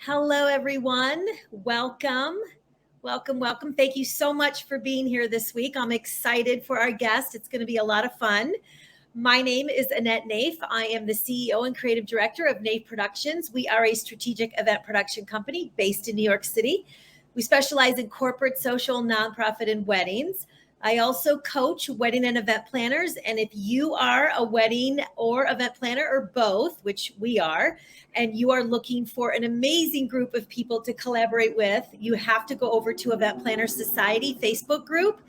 Hello, everyone. Welcome. Welcome. Thank you so much for being here this week. I'm excited for our guest. It's going to be a lot of fun. My name is Annette Naif. I am the CEO and creative director of Naif Productions. We are a strategic event production company based in New York City. We specialize in corporate, social, nonprofit, and weddings. I also coach wedding and event planners. And if you are a wedding or event planner or both, which we are, and you are looking for an amazing group of people to collaborate with, you have to go over to Event Planner Society Facebook group.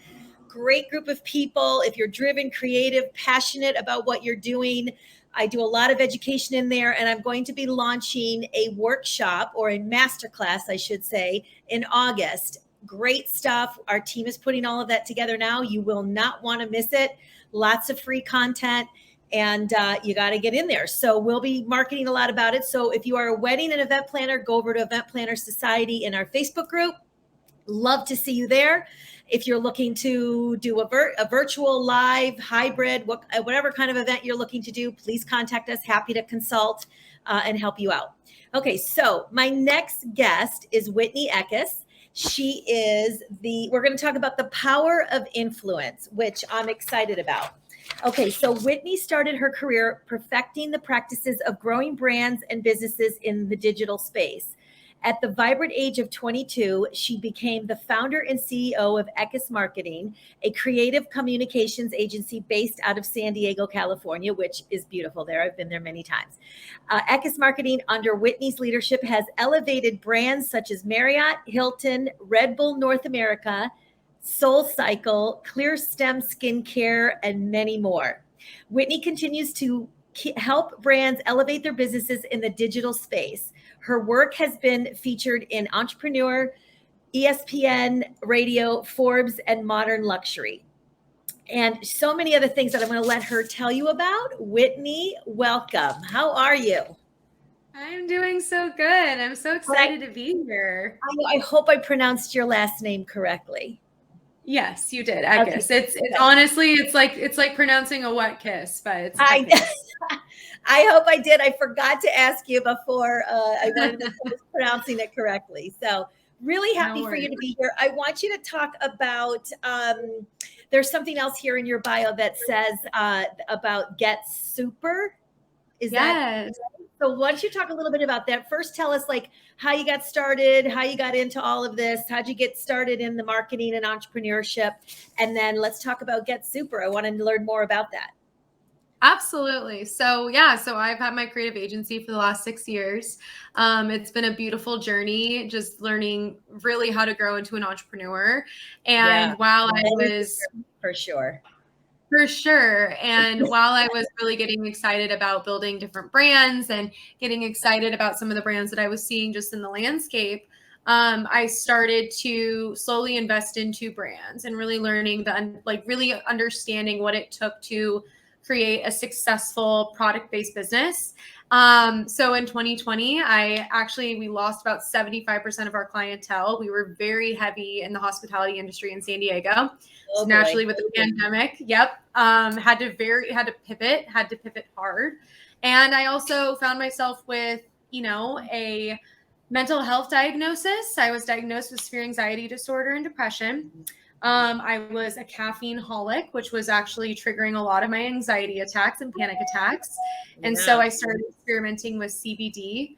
Great group of people. If you're driven, creative, passionate about what you're doing, I do a lot of education in there, and I'm going to be launching a workshop or a masterclass, I should say, in August. Great stuff. Our team is putting all of that together now. You will not want to miss it. Lots of free content, and you got to get in there. So we'll be marketing a lot about it. So if you are a wedding and event planner, go over to Event Planner Society in our Facebook group. Love to see you there. If you're looking to do a virtual, live, hybrid, whatever kind of event you're looking to do, please contact us. Happy to consult and help you out. Okay, so my next guest is Whitney Eckis. We're going to talk about the power of influence, which I'm excited about. Okay, so Whitney started her career perfecting the practices of growing brands and businesses in the digital space. At the vibrant age of 22, she became the founder and CEO of Eckis Marketing, a creative communications agency based out of San Diego, California, which is beautiful there. I've been there many times. Eckis Marketing, under Whitney's leadership, has elevated brands such as Marriott, Hilton, Red Bull North America, SoulCycle, ClearSTEM Skincare, and many more. Whitney continues to help brands elevate their businesses in the digital space. Her work has been featured in Entrepreneur, ESPN Radio, Forbes, and Modern Luxury, and so many other things that I'm going to let her tell you about. Whitney, welcome. How are you? I'm doing so good. I'm so excited to be here. I hope I pronounced your last name correctly. Yes, you did. Eckis. Okay. It's honestly, it's like pronouncing a wet kiss, but it's Eckis. I hope I did. I forgot to ask you before. I wanted to make sure I was pronouncing it correctly. So really happy for you to be here. I want you to talk about, there's something else here in your bio that says about Get Supr. Is that? So why don't you talk a little bit about that? First, tell us like how you got started, how you got into all of this, how'd you get started in the marketing and entrepreneurship? And then let's talk about Get Supr. I want to learn more about that. Absolutely. So I've had my creative agency for the last 6 years. It's been a beautiful journey, just learning really how to grow into an entrepreneur. And while I was for sure. And while I was really getting excited about building different brands and getting excited about some of the brands that I was seeing just in the landscape, I started to slowly invest into brands and really learning really understanding what it took to create a successful product-based business. So in 2020, we lost about 75% of our clientele. We were very heavy in the hospitality industry in San Diego. So naturally with the pandemic, had to pivot hard. And I also found myself with, a mental health diagnosis. I was diagnosed with severe anxiety disorder and depression. I was a caffeine-holic, which was actually triggering a lot of my anxiety attacks and panic attacks. And so I started experimenting with CBD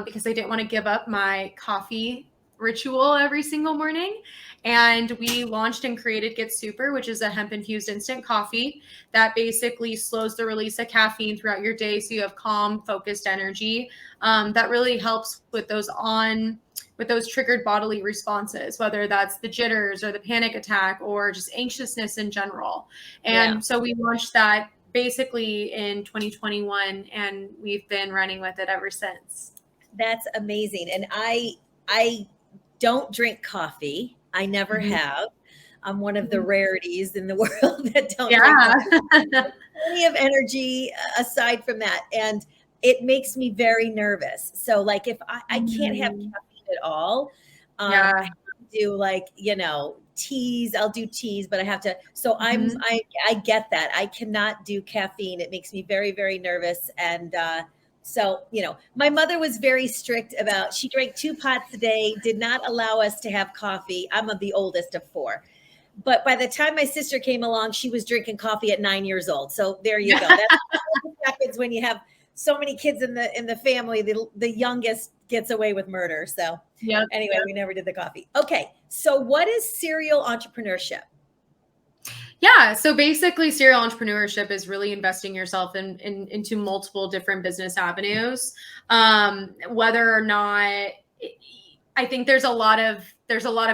because I didn't want to give up my coffee ritual every single morning. And we launched and created Get Supr, which is a hemp-infused instant coffee that basically slows the release of caffeine throughout your day so you have calm, focused energy. That really helps with those triggered bodily responses, whether that's the jitters or the panic attack or just anxiousness in general. And so we launched that basically in 2021, and we've been running with it ever since. That's amazing. And I don't drink coffee. I never have. I'm one of the rarities in the world that don't have plenty of energy aside from that. And it makes me very nervous. So like if I can't have caffeine at all, I do teas. I'll do teas, but I have to. So I get that. I cannot do caffeine. It makes me very, very nervous. And So, my mother was very strict about, she drank 2 pots a day, did not allow us to have coffee. I'm the oldest of 4. But by the time my sister came along, she was drinking coffee at 9 years old. So there you go. That's what happens when you have so many kids in the family. The youngest gets away with murder. So anyway, we never did the coffee. Okay. So what is serial entrepreneurship? Yeah. So basically serial entrepreneurship is really investing yourself into multiple different business avenues. Whether or not, I think there's a lot of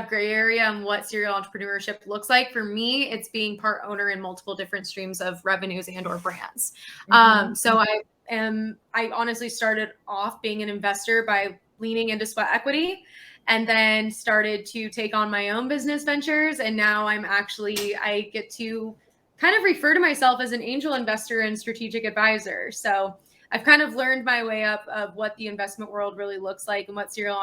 gray area on what serial entrepreneurship looks like. For me, it's being part owner in multiple different streams of revenues and or brands. So I honestly started off being an investor by leaning into sweat equity, and then started to take on my own business ventures. And now I get to kind of refer to myself as an angel investor and strategic advisor. So I've kind of learned my way up of what the investment world really looks like and what serial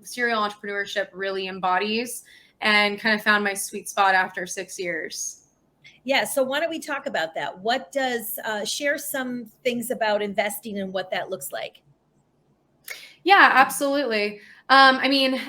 entrepreneurship really embodies, and kind of found my sweet spot after 6 years. Yeah. So why don't we talk about that? What does, share some things about investing and what that looks like? Yeah, absolutely. I mean,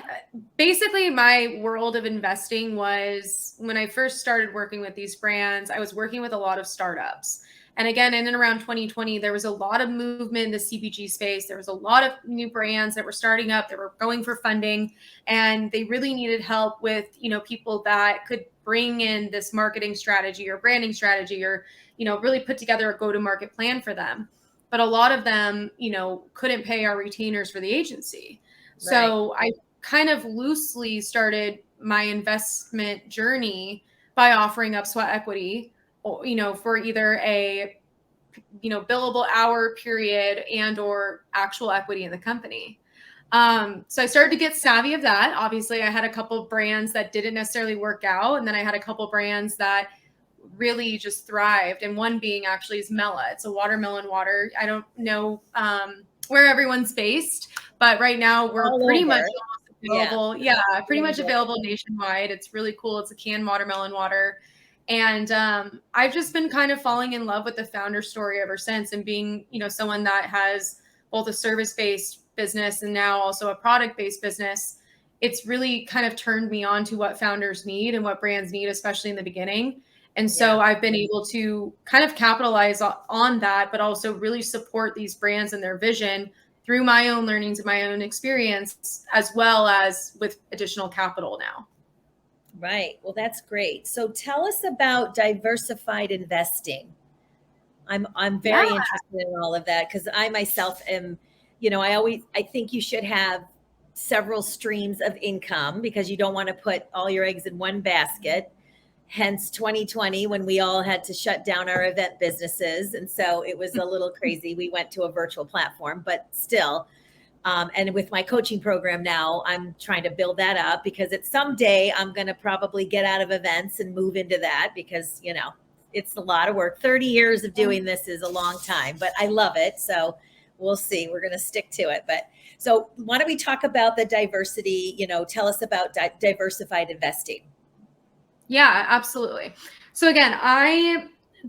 basically my world of investing was when I first started working with these brands, I was working with a lot of startups. And again, in and around 2020, there was a lot of movement in the CPG space. There was a lot of new brands that were starting up, that were going for funding, and they really needed help with, people that could bring in this marketing strategy or branding strategy, or, really put together a go-to-market plan for them. But a lot of them, couldn't pay our retainers for the agency. Right. So I kind of loosely started my investment journey by offering up sweat equity, for either a, billable hour period and or actual equity in the company. So I started to get savvy of that. Obviously, I had a couple of brands that didn't necessarily work out. And then I had a couple of brands that really just thrived. And one being actually is Mela. It's a watermelon water. I don't know where everyone's based, but right now we're all pretty much available. Yeah, pretty much available nationwide. It's really cool. It's a canned watermelon water. And I've just been kind of falling in love with the founder story ever since, and being, someone that has both a service-based business and now also a product-based business. It's really kind of turned me on to what founders need and what brands need, especially in the beginning. And so I've been able to kind of capitalize on that, but also really support these brands and their vision through my own learnings and my own experience, as well as with additional capital now. Right. Well, that's great. So tell us about diversified investing. I'm very interested in all of that, because I myself am, I think you should have several streams of income, because you don't want to put all your eggs in one basket. Hence 2020, when we all had to shut down our event businesses. And so it was a little crazy. We went to a virtual platform, but still. And with my coaching program now, I'm trying to build that up, because someday I'm going to probably get out of events and move into that, because, it's a lot of work. 30 years of doing this is a long time, but I love it. So we'll see. We're going to stick to it. But so why don't we talk about the diversity, tell us about diversified investing. Yeah, absolutely. So again,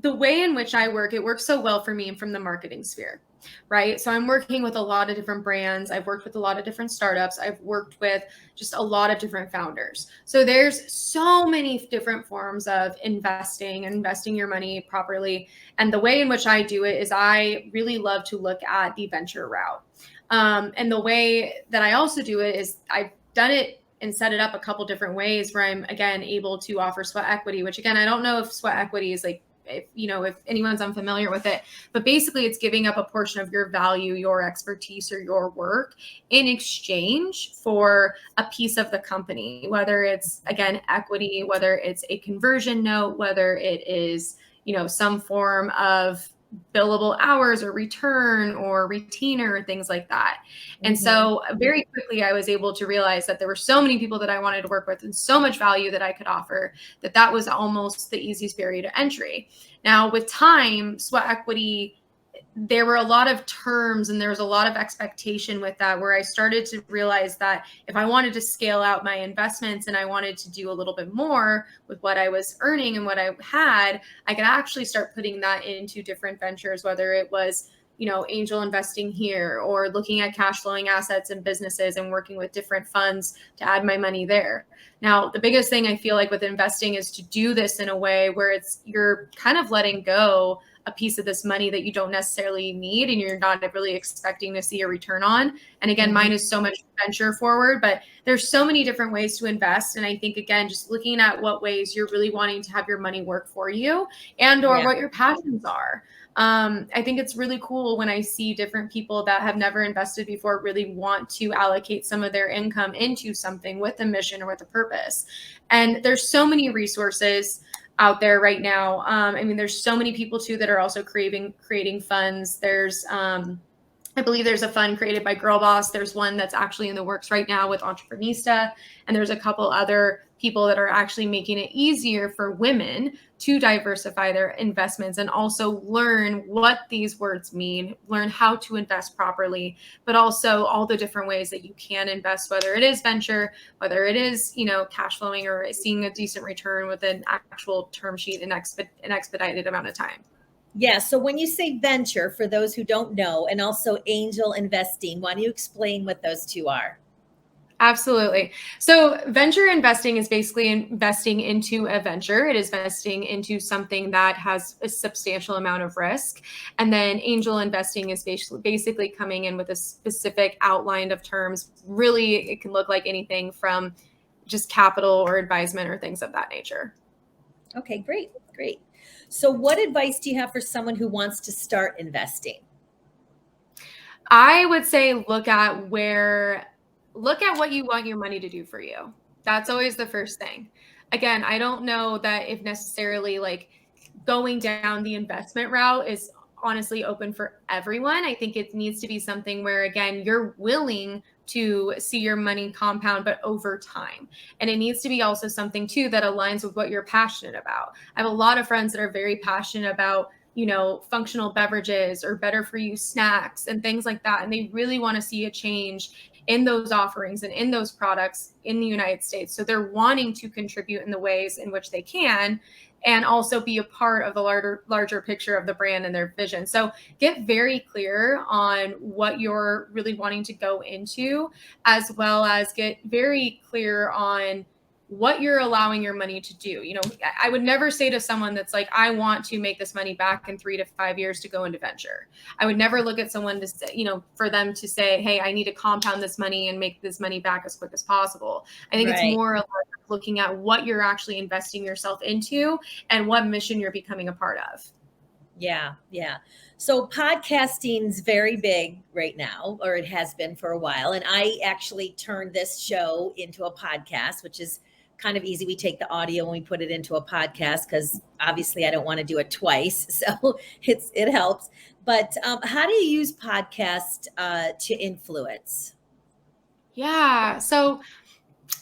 the way in which I work, it works so well for me from the marketing sphere, right? So I'm working with a lot of different brands. I've worked with a lot of different startups. I've worked with just a lot of different founders. So there's so many different forms of investing your money properly. And the way in which I do it is I really love to look at the venture route. And the way that I also do it is I've done it and set it up a couple different ways, where I'm, again, able to offer sweat equity, which again, I don't know if sweat equity is like, if anyone's unfamiliar with it, but basically it's giving up a portion of your value, your expertise, or your work in exchange for a piece of the company, whether it's, again, equity, whether it's a conversion note, whether it is, some form of billable hours or return or retainer, things like that. And so very quickly I was able to realize that there were so many people that I wanted to work with and so much value that I could offer, that was almost the easiest barrier to entry. Now with time, sweat equity, there were a lot of terms and there was a lot of expectation with that, where I started to realize that if I wanted to scale out my investments and I wanted to do a little bit more with what I was earning and what I had, I could actually start putting that into different ventures, whether it was, angel investing here, or looking at cash flowing assets and businesses and working with different funds to add my money there. Now, the biggest thing I feel like with investing is to do this in a way where you're kind of letting go a piece of this money that you don't necessarily need and you're not really expecting to see a return on. And again, mine is so much venture forward, but there's so many different ways to invest. And I think, again, just looking at what ways you're really wanting to have your money work for you or what your passions are. I think it's really cool when I see different people that have never invested before really want to allocate some of their income into something with a mission or with a purpose. And there's so many resources out there right now. There's so many people too that are also creating funds. There's I believe there's a fund created by Girl Boss. There's one that's actually in the works right now with Entreprenista. And there's a couple other people that are actually making it easier for women to diversify their investments and also learn what these words mean, learn how to invest properly, but also all the different ways that you can invest, whether it is venture, whether it is, cash flowing or seeing a decent return with an actual term sheet in an expedited amount of time. Yeah. So when you say venture, for those who don't know, and also angel investing, why don't you explain what those two are? Absolutely. So venture investing is basically investing into a venture. It is investing into something that has a substantial amount of risk. And then angel investing is basically coming in with a specific outline of terms. Really, it can look like anything from just capital or advisement or things of that nature. Okay, great. So what advice do you have for someone who wants to start investing? I would say look at what you want your money to do for you. That's always the first thing. Again, I don't know that if necessarily like going down the investment route is honestly open for everyone. I think it needs to be something where, again, you're willing to see your money compound, but over time. And it needs to be also something too that aligns with what you're passionate about. I have a lot of friends that are very passionate about functional beverages or better for you snacks and things like that. And they really want to see a change in those offerings and in those products in the United States. So they're wanting to contribute in the ways in which they can and also be a part of the larger picture of the brand and their vision. So get very clear on what you're really wanting to go into, as well as get very clear on what you're allowing your money to do. I would never say to someone that's like, I want to make this money back in 3 to 5 years to go into venture. I would never look at someone to say, for them to say, hey, I need to compound this money and make this money back as quick as possible. I think it's more like looking at what you're actually investing yourself into and what mission you're becoming a part of. Yeah. So podcasting's very big right now, or it has been for a while. And I actually turned this show into a podcast, which is kind of easy. We take the audio and we put it into a podcast because obviously I don't want to do it twice. So it helps. But how do you use podcast to influence? Yeah. So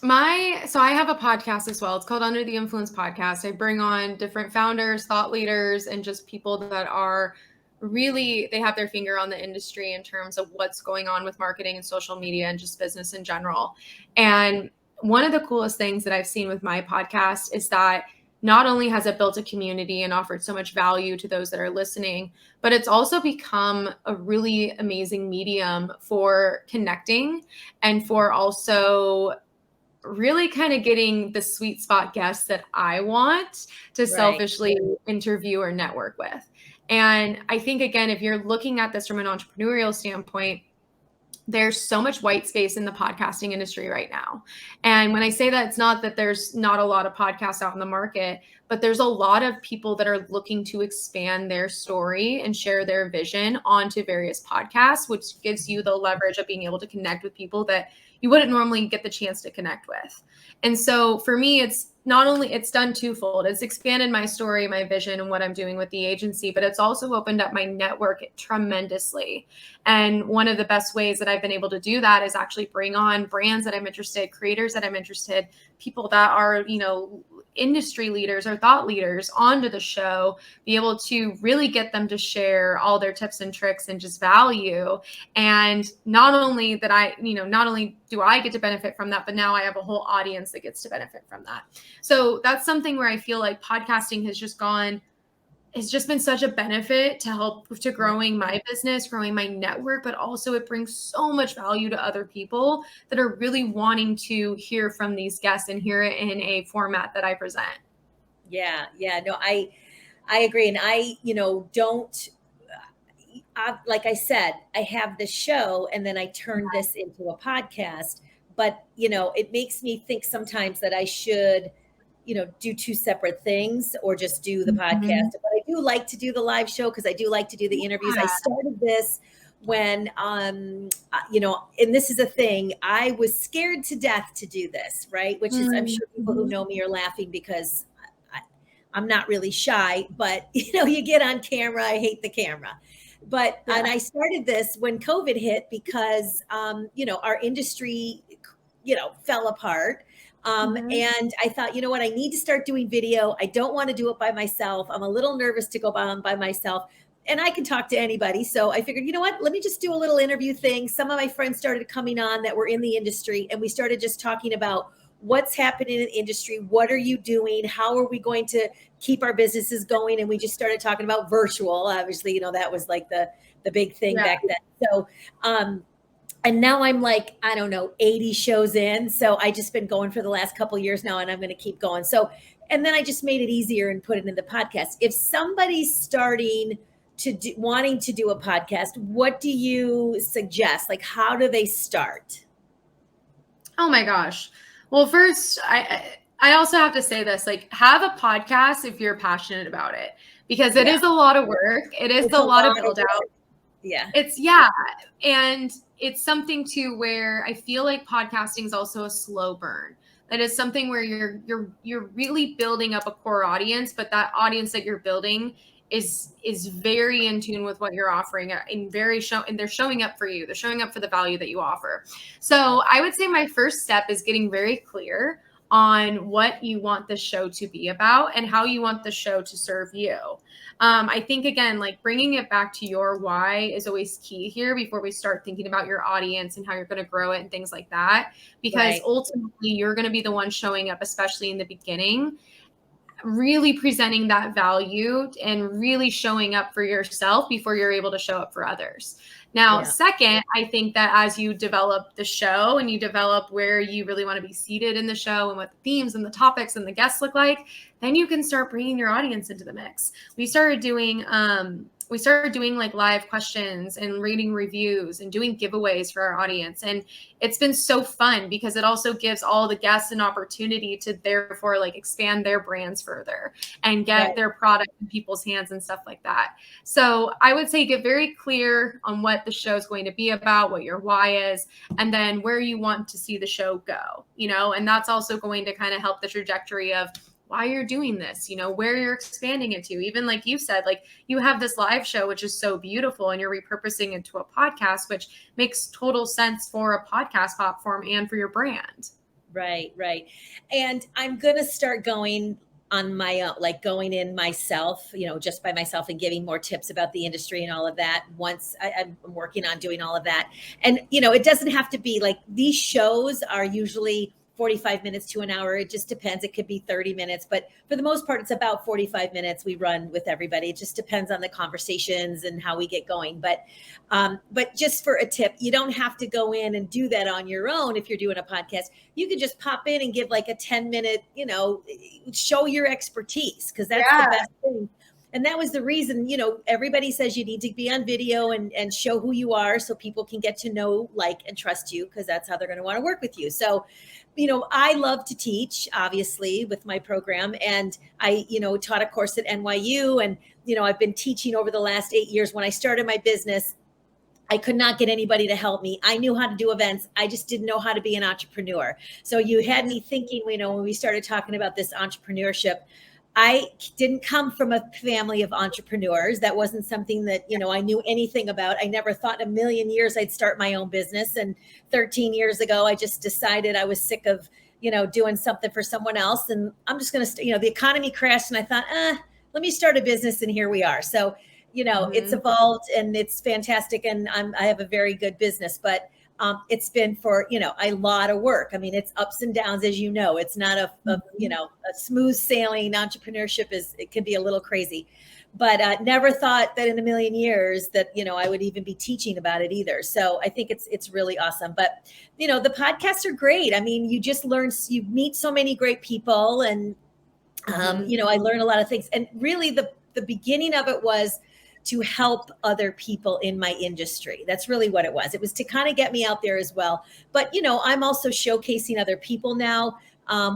I have a podcast as well. It's called Under the Influence Podcast. I bring on different founders, thought leaders, and just people that are really, they have their finger on the industry in terms of what's going on with marketing and social media and just business in general. And one of the coolest things that I've seen with my podcast is that not only has it built a community and offered so much value to those that are listening, but it's also become a really amazing medium for connecting and for also really kind of getting the sweet spot guests that I want to selfishly interview or network with. And I think, again, if you're looking at this from an entrepreneurial standpoint, there's so much white space in the podcasting industry right now. And when I say that, it's not that there's not a lot of podcasts out in the market, but there's a lot of people that are looking to expand their story and share their vision onto various podcasts, which gives you the leverage of being able to connect with people that you wouldn't normally get the chance to connect with. And so for me, it's done twofold. It's expanded my story, my vision, and what I'm doing with the agency, but it's also opened up my network tremendously. And one of the best ways that I've been able to do that is actually bring on brands that I'm interested, creators that I'm interested, people that are, industry leaders or thought leaders onto the show, be able to really get them to share all their tips and tricks and just value. And not only do I get to benefit from that, but now I have a whole audience that gets to benefit from that. So that's something where I feel like podcasting has just gone it's just been such a benefit to help to growing my business, growing my network, but also it brings so much value to other people that are really wanting to hear from these guests and hear it in a format that I present. Yeah. No, I agree. And I, don't, like I said, I have the show and then I turn this into a podcast, but it makes me think sometimes that I should, do two separate things or just do the podcast. But I do like to do the live show because I do like to do the interviews. I started this when, and this is a thing, I was scared to death to do this, right? Which is, I'm sure people who know me are laughing because I'm not really shy, but you get on camera. I hate the camera. But, and I started this when COVID hit because, our industry, fell apart. And I thought, you know what, I need to start doing video. I don't want to do it by myself. I'm a little nervous to go by myself and I can talk to anybody. So I figured, you know what, let me just do a little interview thing. Some of my friends started coming on that were in the industry and we started just talking about what's happening in the industry. What are you doing? How are we going to keep our businesses going? And we just started talking about virtual. Obviously, that was like the big thing back then. So, and now I'm like, I don't know, 80 shows in. So I just been going for the last couple of years now, and I'm going to keep going. So, and then I just made it easier and put it in the podcast. If somebody's starting to wanting to do a podcast, what do you suggest? Like, how do they start? Oh my gosh. Well, first, I also have to say this, like, have a podcast if you're passionate about it, because it is a lot of work. It is a lot of build out. Yeah. And it's something too where I feel like podcasting is also a slow burn. That is something where you're really building up a core audience, but that audience that you're building is very in tune with what you're offering and they're showing up for you. They're showing up for the value that you offer. So I would say my first step is getting very clear on what you want the show to be about and how you want the show to serve you. I think, again, like bringing it back to your why is always key here before we start thinking about your audience and how you're going to grow it and things like that, because ultimately you're going to be the one showing up, especially in the beginning, really presenting that value and really showing up for yourself before you're able to show up for others. Now, second, I think that as you develop the show and you develop where you really want to be seated in the show and what the themes and the topics and the guests look like, then you can start bringing your audience into the mix. We started doing like live questions and reading reviews and doing giveaways for our audience. And it's been so fun because it also gives all the guests an opportunity to therefore like expand their brands further and get their product in people's hands and stuff like that. So I would say get very clear on what the show is going to be about, what your why is, and then where you want to see the show go, and that's also going to kind of help the trajectory of why you're doing this, where you're expanding it to. Even like you said, like you have this live show, which is so beautiful, and you're repurposing it to a podcast, which makes total sense for a podcast platform and for your brand. Right. And I'm going to start going on my own, like going in myself, just by myself and giving more tips about the industry and all of that. Once I'm working on doing all of that. And, it doesn't have to be like these shows are usually 45 minutes to an hour. It just depends. It could be 30 minutes, but for the most part, it's about 45 minutes we run with everybody. It just depends on the conversations and how we get going. But just for a tip, you don't have to go in and do that on your own. If you're doing a podcast, you can just pop in and give like a 10-minute, show your expertise, because that's the best thing. And that was the reason, everybody says you need to be on video and show who you are so people can get to know, like, and trust you, because that's how they're going to want to work with you. So, I love to teach, obviously, with my program. And I, taught a course at NYU. And, I've been teaching over the last 8 years. When I started my business, I could not get anybody to help me. I knew how to do events. I just didn't know how to be an entrepreneur. So you had me thinking, when we started talking about this entrepreneurship, I didn't come from a family of entrepreneurs. That wasn't something that, I knew anything about. I never thought in a million years I'd start my own business. And 13 years ago, I just decided I was sick of, doing something for someone else. And I'm just going to, the economy crashed and I thought, let me start a business. And here we are. So, it's evolved and it's fantastic. And I have a very good business, but it's been for, a lot of work. I mean, it's ups and downs, as it's not a smooth sailing. Entrepreneurship it can be a little crazy, but never thought that in a million years that, I would even be teaching about it either. So I think it's really awesome. But, the podcasts are great. I mean, you just learn, you meet so many great people, and, I learned a lot of things. And really the beginning of it was to help other people in my industry. That's really what it was. It was to kind of get me out there as well. But, I'm also showcasing other people now.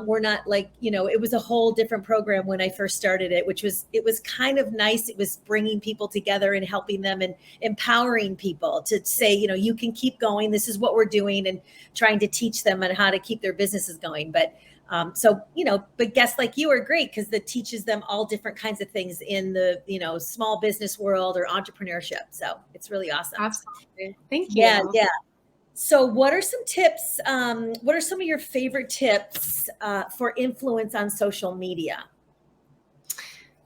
We're not like, it was a whole different program when I first started it, it was kind of nice. It was bringing people together and helping them and empowering people to say, you can keep going. This is what we're doing, and trying to teach them on how to keep their businesses going. But but guests like you are great because that teaches them all different kinds of things in the, small business world or entrepreneurship. So it's really awesome. Absolutely. Thank you. Yeah. So what are some tips? What are some of your favorite tips for influence on social media?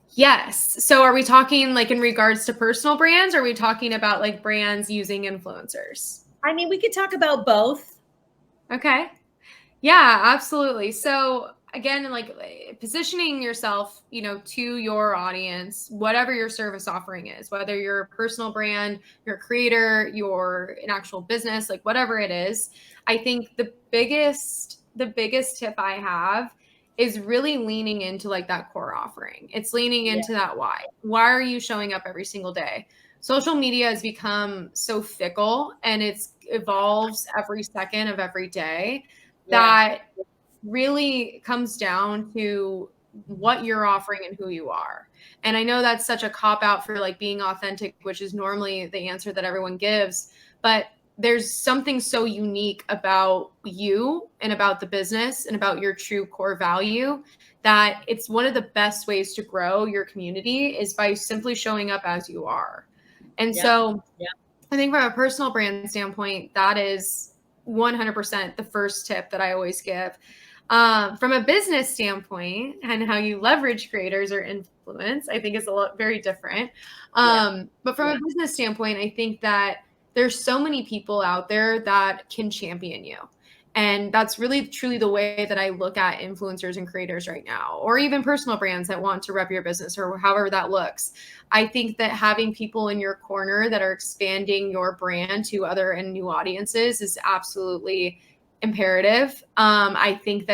Yes. So are we talking like in regards to personal brands, or are we talking about like brands using influencers? I mean, we could talk about both. Okay. Yeah, absolutely. So again, like positioning yourself, to your audience, whatever your service offering is, whether you're a personal brand, you're a creator, you're an actual business, like whatever it is. I think the biggest tip I have is really leaning into like that core offering. It's leaning into that why. Why are you showing up every single day? Social media has become so fickle, and it evolves every second of every day. That really comes down to what you're offering and who you are. And I know that's such a cop out for like being authentic, which is normally the answer that everyone gives, but there's something so unique about you and about the business and about your true core value that it's one of the best ways to grow your community is by simply showing up as you are. And so I think from a personal brand standpoint, that is 100% the first tip that I always give. From a business standpoint and how you leverage creators or influence, I think is very different. But from a business standpoint, I think that there's so many people out there that can champion you. And that's really truly the way that I look at influencers and creators right now, or even personal brands that want to rep your business or however that looks. I think that having people in your corner that are expanding your brand to other and new audiences is absolutely imperative. I think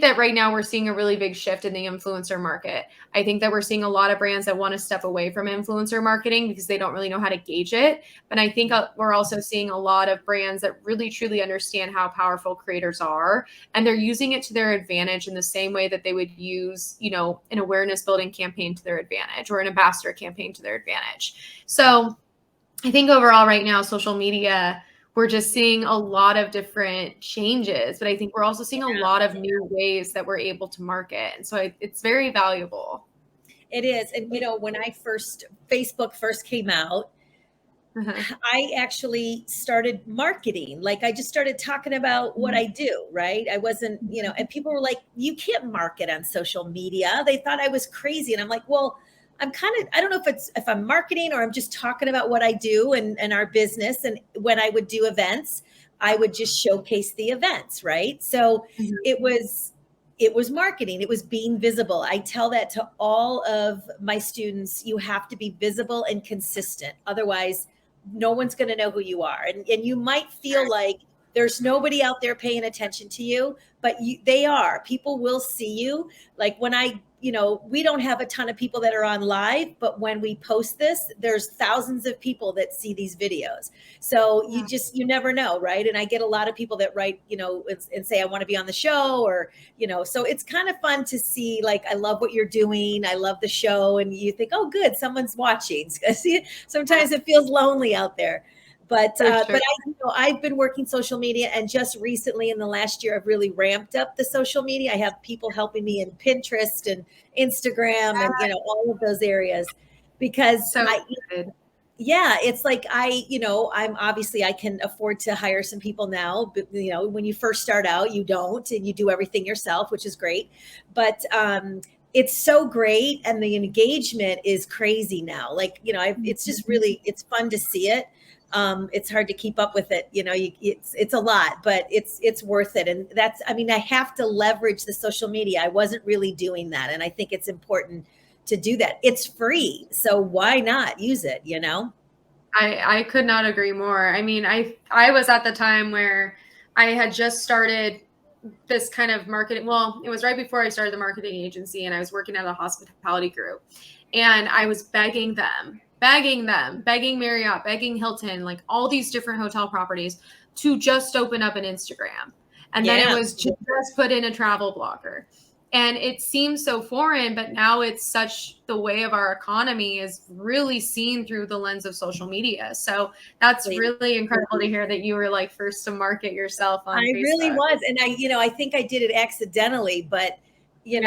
that right now we're seeing a really big shift in the influencer market. I think that we're seeing a lot of brands that want to step away from influencer marketing because they don't really know how to gauge it. But I think we're also seeing a lot of brands that really truly understand how powerful creators are, and they're using it to their advantage in the same way that they would use, an awareness building campaign to their advantage or an ambassador campaign to their advantage. So I think overall right now, social media, we're just seeing a lot of different changes, but I think we're also seeing a lot of new ways that we're able to market. And so it's very valuable. It is. And, when Facebook first came out, I actually started marketing. Like I just started talking about what I do, right? I wasn't, and people were like, you can't market on social media. They thought I was crazy. And I'm like, well, I don't know if I'm marketing or I'm just talking about what I do and our business. And when I would do events, I would just showcase the events, right? So it was marketing. It was being visible. I tell that to all of my students. You have to be visible and consistent. Otherwise, no one's going to know who you are. And you might feel like there's nobody out there paying attention to you, but they are. People will see you. Like when we don't have a ton of people that are on live, but when we post this, there's thousands of people that see these videos. So you never know, right? And I get a lot of people that write, and say, I want to be on the show, or, so it's kind of fun to see, like, I love what you're doing. I love the show. And you think, oh, good, someone's watching. Sometimes it feels lonely out there. But I've been working social media, and just recently in the last year, I've really ramped up the social media. I have people helping me in Pinterest and Instagram and, all of those areas, because it's like I'm obviously I can afford to hire some people now, but when you first start out, you don't, and you do everything yourself, which is great. But it's so great, and the engagement is crazy now. Like, it's just really, it's fun to see it. It's hard to keep up with it. It's a lot, but it's worth it. And I have to leverage the social media. I wasn't really doing that. And I think it's important to do that. It's free. So why not use it, you know? I could not agree more. I mean, I was at the time where I had just started this kind of marketing. Well, it was right before I started the marketing agency, and I was working at a hospitality group, and I was begging Marriott, begging Hilton, like all these different hotel properties to just open up an Instagram. And then it was just put in a travel blogger. And it seems so foreign, but now it's such the way of our economy is really seen through the lens of social media. So that's really incredible to hear that you were like first to market yourself on Facebook. Really was. And I think I did it accidentally, but it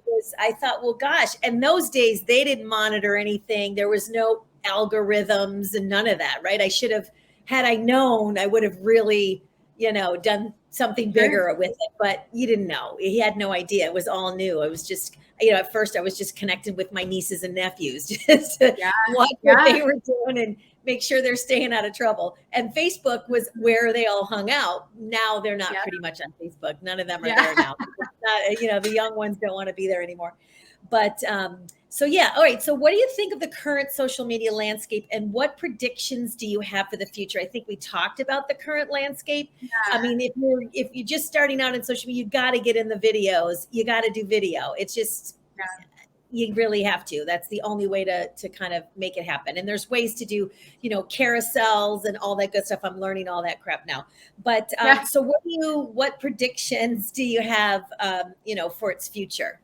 was, I thought, well, gosh, and those days they didn't monitor anything. There was no algorithms and none of that, right? I should have, had I known, I would have really, done something bigger with it, but you didn't know. He had no idea. It was all new. It was just, at first I was just connected with my nieces and nephews just to watch what they were doing and make sure they're staying out of trouble. And Facebook was where they all hung out. Now they're not pretty much on Facebook. None of them are there now. Not, the young ones don't want to be there anymore. But so yeah, all right. So what do you think of the current social media landscape, and what predictions do you have for the future? I think we talked about the current landscape. Yeah. I mean, if you're just starting out in social media, you got to get in the videos. You got to do video. It's just you really have to. That's the only way to kind of make it happen. And there's ways to do, carousels and all that good stuff. I'm learning all that crap now. But so what predictions do you have, for its future?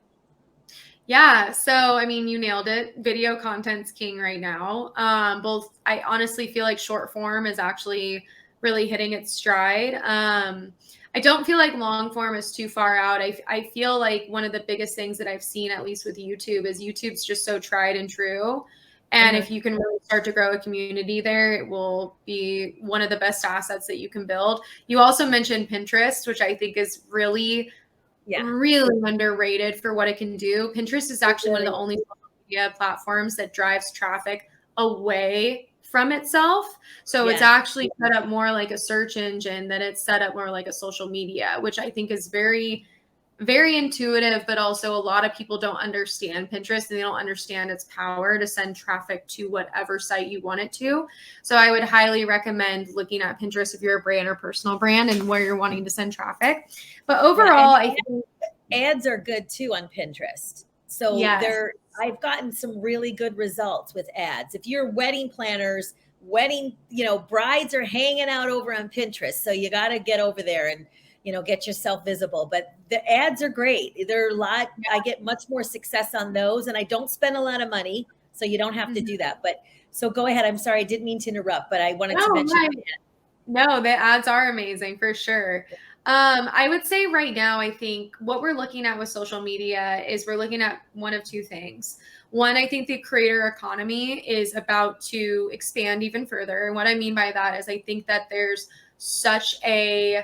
Yeah. So, I mean, you nailed it. Video content's king right now. I honestly feel like short form is actually really hitting its stride. I don't feel like long form is too far out. I feel like one of the biggest things that I've seen, at least with YouTube, is YouTube's just so tried and true. And if you can really start to grow a community there, it will be one of the best assets that you can build. You also mentioned Pinterest, which I think is really underrated for what it can do. Pinterest is actually one of the only social media platforms that drives traffic away from itself. So it's actually set up more like a search engine than it's set up more like a social media, which I think is very, very intuitive, but also a lot of people don't understand Pinterest, and they don't understand its power to send traffic to whatever site you want it to. So I would highly recommend looking at Pinterest if you're a brand or personal brand and where you're wanting to send traffic. But overall, I think ads are good too on Pinterest. So I've gotten some really good results with ads. If you're wedding planners, brides are hanging out over on Pinterest. So you got to get over there and, get yourself visible. But the ads are great. They're a lot. I get much more success on those, and I don't spend a lot of money. So you don't have to do that. But so go ahead. I'm sorry. I didn't mean to interrupt, but I wanted to mention that. No, the ads are amazing for sure. I would say right now, I think what we're looking at with social media is we're looking at one of two things. One, I think the creator economy is about to expand even further. And what I mean by that is I think that there's such an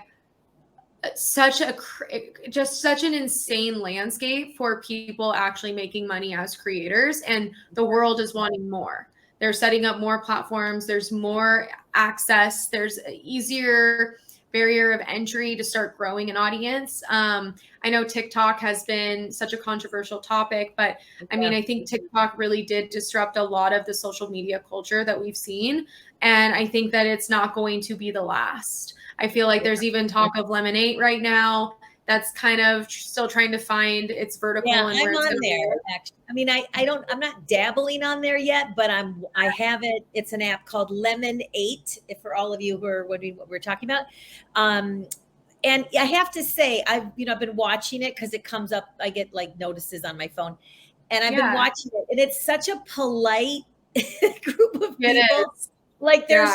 insane landscape for people actually making money as creators, and the world is wanting more. They're setting up more platforms. There's more access. There's an easier barrier of entry to start growing an audience. I know TikTok has been such a controversial topic, but I mean, I think TikTok really did disrupt a lot of the social media culture that we've seen. And I think that it's not going to be the last. I feel like there's even talk of Lemonade right now that's kind of still trying to find its vertical. Yeah, and I'm on there. Actually, I mean, I'm not dabbling on there yet, but I have it. It's an app called Lemonade. If for all of you who are wondering what we're talking about, and I have to say, I've been watching it because it comes up. I get like notices on my phone, and I've been watching it, and it's such a polite group of people. Like there's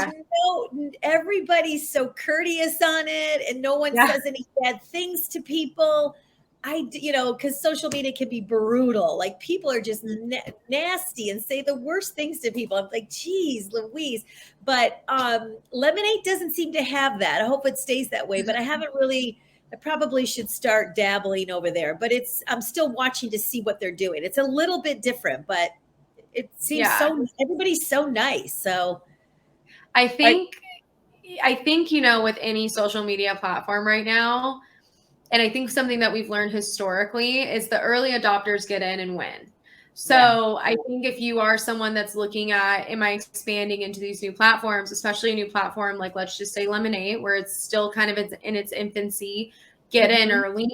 everybody's so courteous on it, and no one says any bad things to people. Because social media can be brutal. Like people are just nasty and say the worst things to people. I'm like, geez, Louise. But Lemonade doesn't seem to have that. I hope it stays that way. But I probably should start dabbling over there. But I'm still watching to see what they're doing. It's a little bit different, but it seems everybody's so nice. So I think, with any social media platform right now, and I think something that we've learned historically is the early adopters get in and win. So I think if you are someone that's looking at, am I expanding into these new platforms, especially a new platform, like let's just say Lemonade, where it's still kind of in its infancy, get in early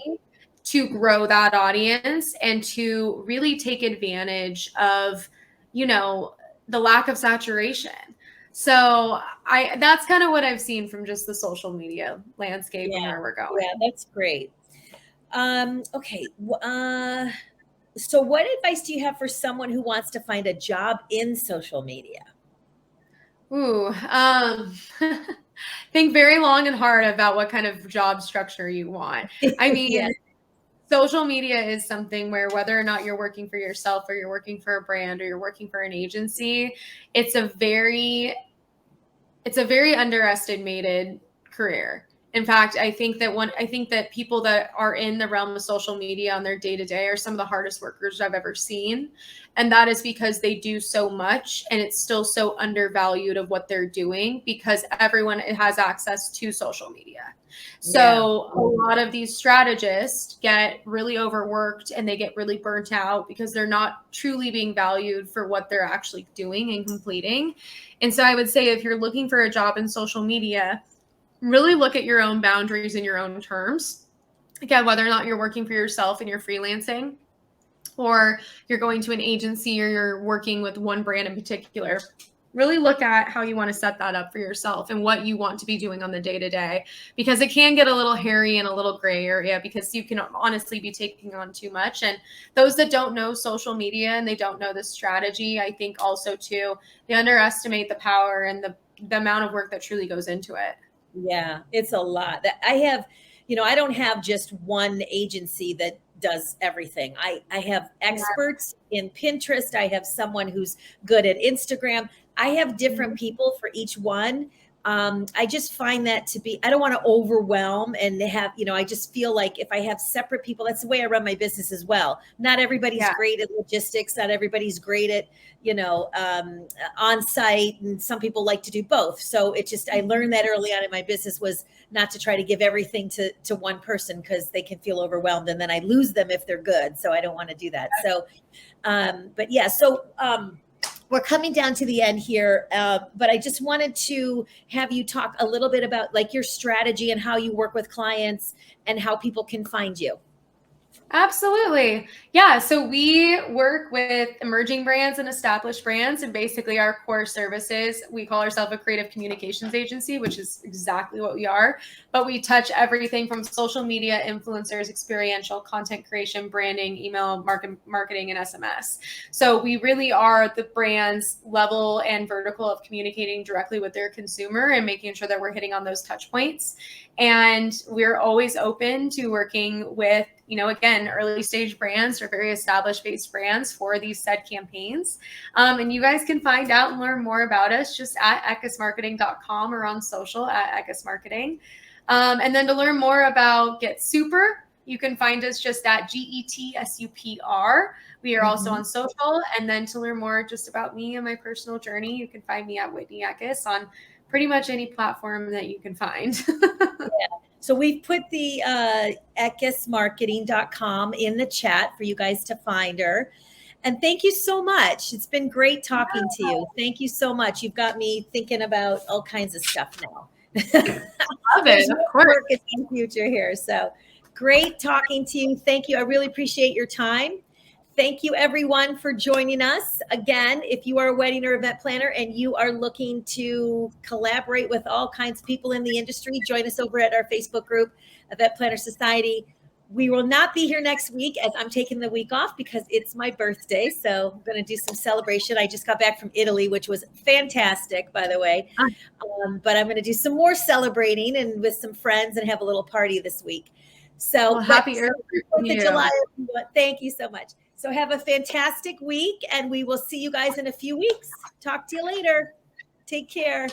to grow that audience and to really take advantage of, you know, the lack of saturation. So that's kind of what I've seen from just the social media landscape and where we're going. Yeah, that's great. Okay. So what advice do you have for someone who wants to find a job in social media? Think very long and hard about what kind of job structure you want. I mean, social media is something where whether or not you're working for yourself or you're working for a brand or you're working for an agency, it's a very underestimated career. In fact, I think that people that are in the realm of social media on their day-to-day are some of the hardest workers I've ever seen. And that is because they do so much and it's still so undervalued of what they're doing because everyone has access to social media. So a lot of these strategists get really overworked and they get really burnt out because they're not truly being valued for what they're actually doing and completing. And so I would say if you're looking for a job in social media, really look at your own boundaries and your own terms. Again, whether or not you're working for yourself and you're freelancing or you're going to an agency or you're working with one brand in particular, really look at how you want to set that up for yourself and what you want to be doing on the day-to-day, because it can get a little hairy and a little gray area because you can honestly be taking on too much. And those that don't know social media and they don't know this strategy, I think also too, they underestimate the power and the amount of work that truly goes into it. Yeah, it's a lot. I have, I don't have just one agency that does everything. I have experts in Pinterest. I have someone who's good at Instagram. I have different people for each one. I just find that to be, I don't want to overwhelm and have, I just feel like if I have separate people, that's the way I run my business as well. Not everybody's great at logistics. Not everybody's great at, on site. And some people like to do both. So it just, I learned that early on in my business was not to try to give everything to one person because they can feel overwhelmed and then I lose them if they're good. So I don't want to do that. So, but yeah, so, we're coming down to the end here, but I just wanted to have you talk a little bit about like your strategy and how you work with clients and how people can find you. Absolutely. Yeah. So we work with emerging brands and established brands, and basically our core services, we call ourselves a creative communications agency, which is exactly what we are. But we touch everything from social media, influencers, experiential content creation, branding, email marketing, and SMS. So we really are the brand's level and vertical of communicating directly with their consumer and making sure that we're hitting on those touch points. And we're always open to working with, again, early stage brands or very established based brands for these said campaigns. And you guys can find out and learn more about us just at eckismarketing.com or on social at Eckis Marketing. And then to learn more about Get Supr, you can find us just at GETSUPR. We are also on social. And then to learn more just about me and my personal journey, you can find me at Whitney Eckis on pretty much any platform that you can find. So we've put the eckismarketing.com in the chat for you guys to find her. And thank you so much. It's been great talking to you. Thank you so much. You've got me thinking about all kinds of stuff now. Love it. Of course. Work in the future here. So great talking to you. Thank you. I really appreciate your time. Thank you, everyone, for joining us. Again, if you are a wedding or event planner and you are looking to collaborate with all kinds of people in the industry, join us over at our Facebook group, Event Planner Society. We will not be here next week as I'm taking the week off because it's my birthday. So I'm going to do some celebration. I just got back from Italy, which was fantastic, by the way. But I'm going to do some more celebrating and with some friends and have a little party this week. So happy Earth Day, July. Thank you so much. So have a fantastic week, and we will see you guys in a few weeks. Talk to you later. Take care.